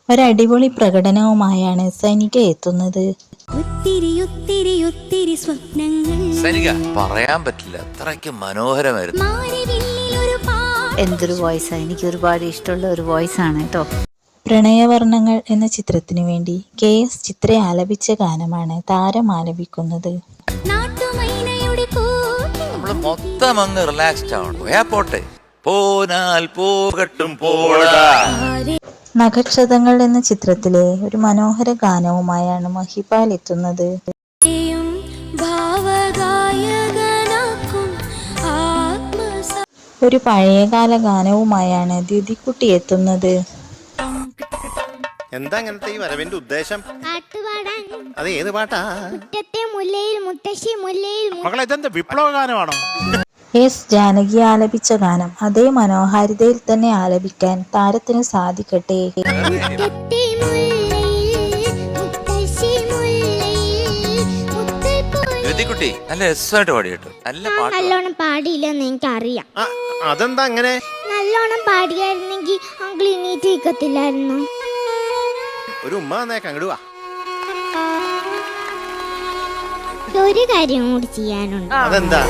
ഒരടിപൊളി പ്രകടനവുമായാണ് സനിക എത്തുന്നത്. ഒത്തിരി സ്വപ്നങ്ങൾ സനിക പറയാൻ പറ്റില്ല, അത്രയ്ക്ക് മനോഹരമായിരുന്നു. എന്തൊരു വോയിസാ, എനിക്ക് ഒരുപാട് ഇഷ്ടമുള്ള ഒരു വോയിസ് ആണ് കേട്ടോ. പ്രണയവർണ്ണങ്ങൾ എന്ന ചിത്രത്തിനു വേണ്ടി KS ചിത്ര ആലപിച്ച ഗാനമാണ് താരം ആലപിക്കുന്നത്. നമ്മള് മൊത്തം അങ്ങ് റിലാക്സ്ഡ് ആവണം. പോട്ടെ പോനാൽ പോകട്ടും പോടാ. നഖക്ഷതങ്ങൾ എന്ന ചിത്രത്തിലെ ഒരു മനോഹര ഗാനവുമായാണ് മഹിപാൽ എത്തുന്നത്. ഒരു പഴയകാല ഗാനവുമായാണ് ദ്യുതിക്കുട്ടി എത്തുന്നത്. എന്താ അങ്ങനത്തെ ഈ വരവിന്റെ ഉദ്ദേശം? അത് ഏത് പാട്ടാ? മകളെ ഇതെന്താ വിപ്ലവ ഗാനമാണോ? S ജാനകി ആലപിച്ച ഗാനം അതേ മനോഹാരിതയിൽ തന്നെ ആലപിക്കാൻ താരത്തിന് സാധിക്കട്ടെ. ദ്യുതിക്കുട്ടി നല്ല രസമായിട്ട് പാടി കേട്ടോ. നല്ല പാട്ട്. നല്ലോണം പാടിയില്ലെന്ന് എനിക്കറിയാം. അതെന്താ അങ്ങനെ? നല്ലോണം പാടിയായിരുന്നെങ്കിൽ അങ്കിൾ ഇനീറ്റ് നിൽക്കത്തില്ലായിരുന്നു. ഒരു ഉമ്മ വന്നേ കങ്ങിടുവാ. ഒരു കാര്യം കൂടി ചെയ്യാനുണ്ട്. അതെന്താ?